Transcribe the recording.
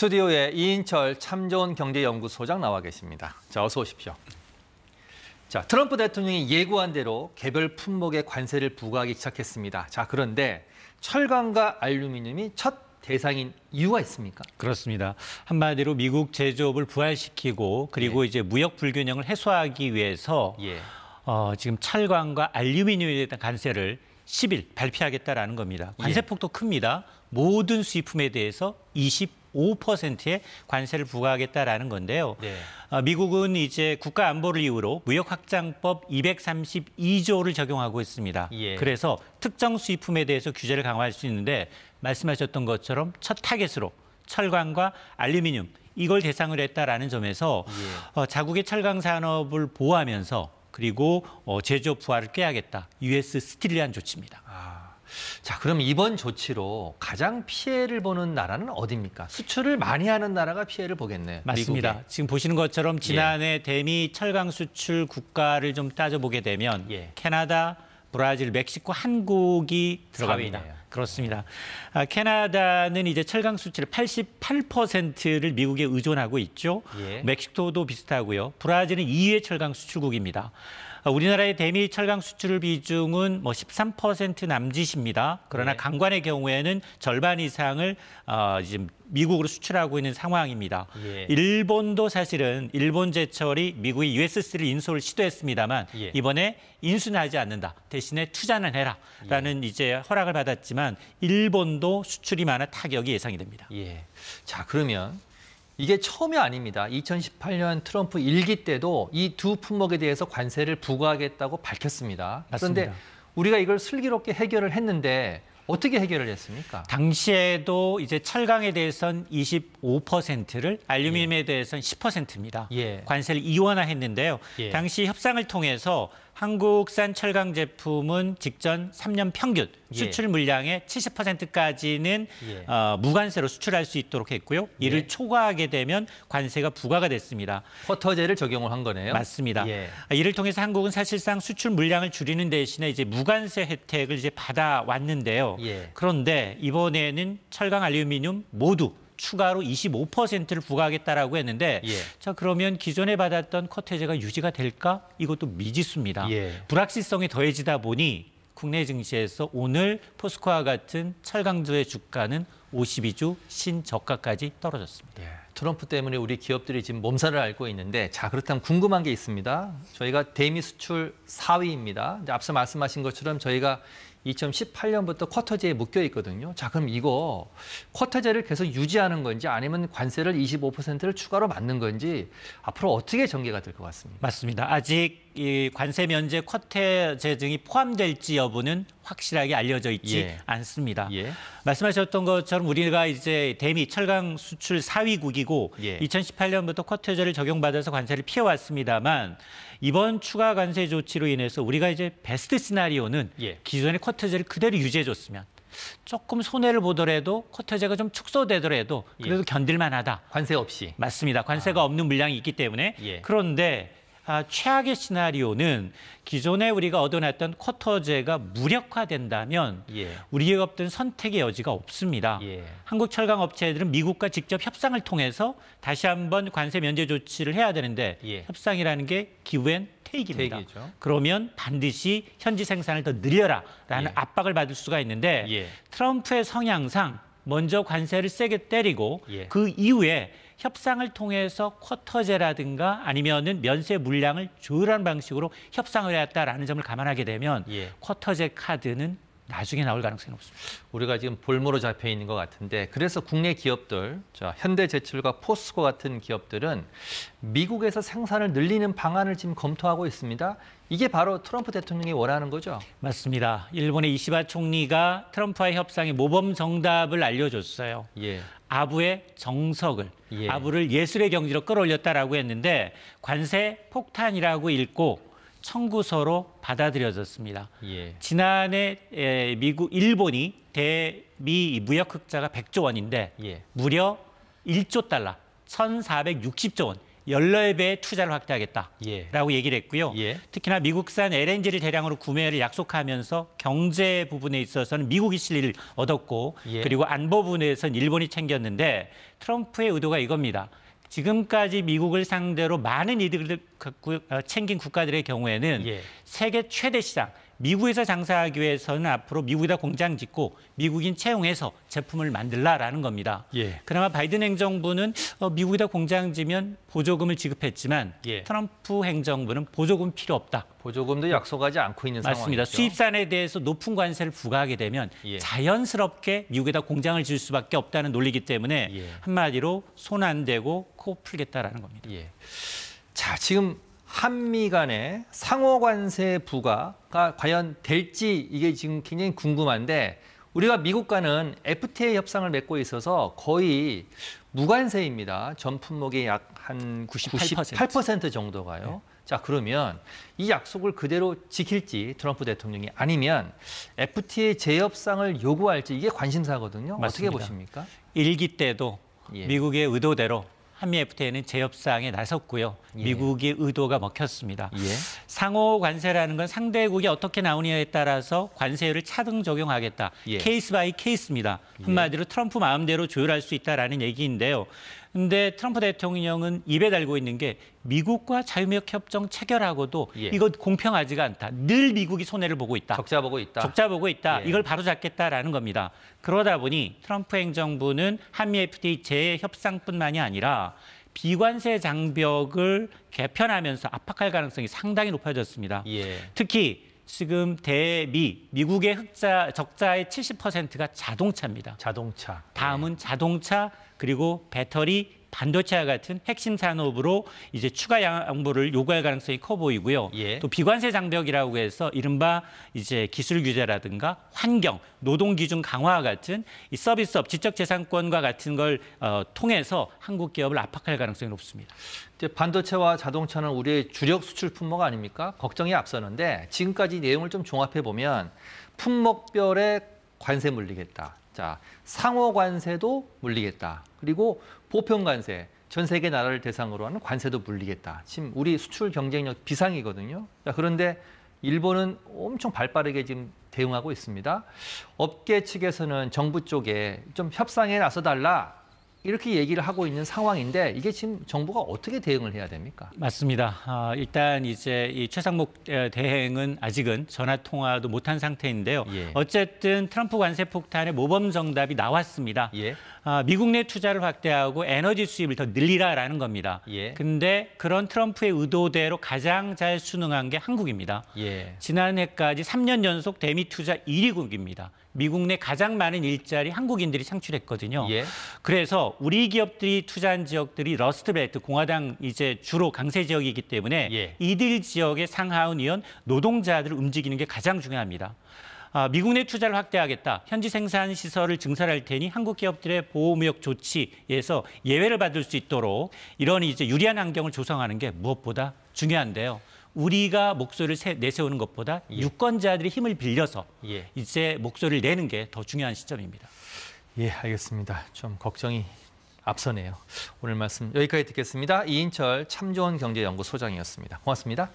스튜디오에 이인철 참 좋은 경제연구소장 나와 계십니다. 자, 어서 오십시오. 자, 트럼프 대통령이 예고한 대로 개별 품목에 관세를 부과하기 시작했습니다. 자, 그런데 철강과 알루미늄이 첫 대상인 이유가 있습니까? 그렇습니다. 한마디로 미국 제조업을 부활시키고 그리고 예. 이제 무역 불균형을 해소하기 위해서 예. 지금 철강과 알루미늄에 대한 관세를 10일 발표하겠다라는 겁니다. 관세폭도 큽니다. 모든 수입품에 대해서 25%의 관세를 부과하겠다라는 건데요. 네. 미국은 이제 국가 안보를 이유로 무역확장법 232조를 적용하고 있습니다. 예. 그래서 특정 수입품에 대해서 규제를 강화할 수 있는데 말씀하셨던 것처럼 첫 타겟으로 철강과 알루미늄 이걸 대상으로 했다라는 점에서 자국의 철강 산업을 보호하면서 그리고 제조업 부활을 꾀하겠다. US 스틸이라는 조치입니다. 자, 그럼 이번 조치로 가장 피해를 보는 나라는 어디입니까? 수출을 많이 하는 나라가 피해를 보겠네요. 맞습니다. 미국에. 지금 보시는 것처럼 지난해 대미 철강 수출 국가를 좀 따져보게 되면 캐나다, 브라질, 멕시코, 한국이 들어갑니다. 4위네요. 그렇습니다. 캐나다는 이제 철강 수출의 88%를 미국에 의존하고 있죠. 멕시코도 비슷하고요. 브라질은 2위 철강 수출국입니다. 우리나라의 대미 철강 수출 비중은 13% 남짓입니다. 그러나 강관의 경우에는 절반 이상을 지금 미국으로 수출하고 있는 상황입니다. 일본도 사실은 일본 제철이 미국의 US3를 인수를 시도했습니다만 이번에 인수는 하지 않는다. 대신에 투자는 해라라는 이제 허락을 받았지만 일본도 수출이 많아 타격이 예상이 됩니다. 자, 그러면 이게 처음이 아닙니다. 2018년 트럼프 1기 때도 이 두 품목에 대해서 관세를 부과하겠다고 밝혔습니다. 맞습니다. 그런데 우리가 이걸 슬기롭게 해결을 했는데 어떻게 해결을 했습니까? 당시에도 이제 철강에 대해서는 25%를 알루미늄에 대해서는 10%입니다. 관세를 이원화했는데요. 당시 협상을 통해서 한국산 철강 제품은 직전 3년 평균 수출 물량의 70%까지는 무관세로 수출할 수 있도록 했고요. 이를 초과하게 되면 관세가 부과가 됐습니다. 쿼터제를 적용을 한 거네요. 맞습니다. 이를 통해서 한국은 사실상 수출 물량을 줄이는 대신에 이제 무관세 혜택을 이제 받아왔는데요. 그런데 이번에는 철강, 알루미늄 모두 추가로 25%를 부과하겠다라고 했는데 자, 그러면 기존에 받았던 쿼터제가 유지가 될까? 이것도 미지수입니다. 불확실성이 더해지다 보니 국내 증시에서 오늘 포스코와 같은 철강주의 주가는 52주 신저가까지 떨어졌습니다. 트럼프 때문에 우리 기업들이 지금 몸살을 앓고 있는데 자, 그렇다면 궁금한 게 있습니다. 저희가 대미 수출 4위입니다. 앞서 말씀하신 것처럼 저희가 2018년부터 쿼터제에 묶여 있거든요. 자, 그럼 이거 쿼터제를 계속 유지하는 건지 아니면 관세를 25%를 추가로 받는 건지 앞으로 어떻게 전개가 될 것 같습니다. 맞습니다. 아직 이 관세 면제 쿼터제 등이 포함될지 여부는 확실하게 알려져 있지 않습니다. 말씀하셨던 것처럼 우리가 이제 대미 철강 수출 4위국이고 2018년부터 쿼터제를 적용받아서 관세를 피해왔습니다만 이번 추가 관세 조치로 인해서 우리가 이제 베스트 시나리오는 기존의 쿼터제를 그대로 유지해줬으면 조금 손해를 보더라도 쿼터제가 좀 축소되더라도 그래도 견딜만하다. 관세 없이. 맞습니다. 관세가 없는 물량이 있기 때문에. 그런데 최악의 시나리오는 기존에 우리가 얻어놨던 쿼터제가 무력화된다면 우리 기업들은 선택의 여지가 없습니다. 한국 철강 업체들은 미국과 직접 협상을 통해서 다시 한번 관세 면제 조치를 해야 되는데 협상이라는 게 기후엔 테이크입니다. 그러면 반드시 현지 생산을 더 늘려라라는 압박을 받을 수가 있는데 트럼프의 성향상 먼저 관세를 세게 때리고 그 이후에 협상을 통해서 쿼터제라든가 아니면은 면세 물량을 조율하는 방식으로 협상을 해왔다라는 점을 감안하게 되면 쿼터제 카드는 나중에 나올 가능성이 높습니다. 우리가 지금 볼모로 잡혀 있는 것 같은데 그래서 국내 기업들, 현대제철과 포스코 같은 기업들은 미국에서 생산을 늘리는 방안을 지금 검토하고 있습니다. 이게 바로 트럼프 대통령이 원하는 거죠? 맞습니다. 일본의 이시바 총리가 트럼프와의 협상의 모범 정답을 알려줬어요. 아부의 정석을, 아부를 예술의 경지로 끌어올렸다라고 했는데 관세 폭탄이라고 읽고 청구서로 받아들여졌습니다. 지난해 일본이 대미 무역 흑자가 100조 원인데 무려 1조 달러, 1,460조 원 14배의 투자를 확대하겠다라고 예. 얘기를 했고요. 예. 특히나 미국산 LNG를 대량으로 구매를 약속하면서 경제 부분에 있어서는 미국이 실리를 얻었고 예. 그리고 안보 부분에서는 일본이 챙겼는데 트럼프의 의도가 이겁니다. 지금까지 미국을 상대로 많은 이득을 챙긴 국가들의 경우에는 예. 세계 최대 시장, 미국에서 장사하기 위해서는 앞으로 미국에다 공장 짓고 미국인 채용해서 제품을 만들라라는 겁니다. 예. 그나마 바이든 행정부는 미국에다 공장 지면 보조금을 지급했지만 예. 트럼프 행정부는 보조금 필요 없다. 보조금도 약속하지 않고 있는 맞습니다. 상황이죠. 수입산에 대해서 높은 관세를 부과하게 되면 예. 자연스럽게 미국에다 공장을 지을 수밖에 없다는 논리이기 때문에 예. 한마디로 손 안 대고 코 풀겠다라는 겁니다. 예. 자, 지금 한미 간의 상호 관세 부과가 과연 될지 이게 지금 굉장히 궁금한데 우리가 미국과는 FTA 협상을 맺고 있어서 거의 무관세입니다. 전 품목의 약 한 98% 정도가요. 네. 자, 그러면 이 약속을 그대로 지킬지 트럼프 대통령이 아니면 FTA 재협상을 요구할지 이게 관심사거든요. 맞습니다. 어떻게 보십니까? 1기 때도 예. 미국의 의도대로 한미 FTA는 재협상에 나섰고요. 예. 미국의 의도가 먹혔습니다. 예. 상호 관세라는 건 상대국이 어떻게 나오느냐에 따라서 관세율을 차등 적용하겠다. 예. 케이스 바이 케이스입니다. 한마디로 트럼프 마음대로 조율할 수 있다라는 얘기인데요. 근데 트럼프 대통령은 입에 달고 있는 게 미국과 자유무역 협정 체결하고도 예. 이거 공평하지가 않다. 늘 미국이 손해를 보고 있다. 적자 보고 있다. 적자 보고 있다. 예. 이걸 바로잡겠다라는 겁니다. 그러다 보니 트럼프 행정부는 한미 FTA 재협상뿐만이 아니라 비관세 장벽을 개편하면서 압박할 가능성이 상당히 높아졌습니다. 예. 특히 지금 미국의 적자의 70%가 자동차입니다. 자동차. 다음은 자동차 그리고 배터리, 반도체와 같은 핵심 산업으로 이제 추가 양보를 요구할 가능성이 커 보이고요. 예. 또 비관세 장벽이라고 해서 이른바 이제 기술 규제라든가 환경, 노동 기준 강화와 같은 이 서비스업, 지적재산권과 같은 걸 통해서 한국 기업을 압박할 가능성이 높습니다. 이제 반도체와 자동차는 우리의 주력 수출 품목 아닙니까? 걱정이 앞서는데 지금까지 내용을 좀 종합해 보면 품목별의 관세 물리겠다. 자, 상호 관세도 물리겠다. 그리고 보편 관세, 전 세계 나라를 대상으로 하는 관세도 물리겠다. 지금 우리 수출 경쟁력 비상이거든요. 자, 그런데 일본은 엄청 발빠르게 지금 대응하고 있습니다. 업계 측에서는 정부 쪽에 좀 협상에 나서달라. 이렇게 얘기를 하고 있는 상황인데 이게 지금 정부가 어떻게 대응을 해야 됩니까? 맞습니다. 일단 이제 이 최상목 대행은 아직은 전화 통화도 못한 상태인데요. 예. 어쨌든 트럼프 관세 폭탄의 모범 정답이 나왔습니다. 예. 미국 내 투자를 확대하고 에너지 수입을 더 늘리라라는 겁니다. 예. 근데 그런 트럼프의 의도대로 가장 잘 순응한 게 한국입니다. 예. 지난해까지 3년 연속 대미 투자 1위국입니다. 미국 내 가장 많은 일자리 한국인들이 창출했거든요. 예. 그래서 우리 기업들이 투자한 지역들이 러스트벨트, 공화당 이제 주로 강세 지역이기 때문에 예. 이들 지역의 상하원 의원 노동자들을 움직이는 게 가장 중요합니다. 미국 내 투자를 확대하겠다. 현지 생산 시설을 증설할 테니 한국 기업들의 보호무역 조치에서 예외를 받을 수 있도록 이런 이제 유리한 환경을 조성하는 게 무엇보다 중요한데요. 우리가 목소리를 내세우는 것보다 예. 유권자들의 힘을 빌려서 예. 이제 목소리를 내는 게 더 중요한 시점입니다. 예, 알겠습니다. 좀 걱정이 앞서네요. 오늘 말씀 여기까지 듣겠습니다. 이인철 참좋은 경제연구소장이었습니다. 고맙습니다.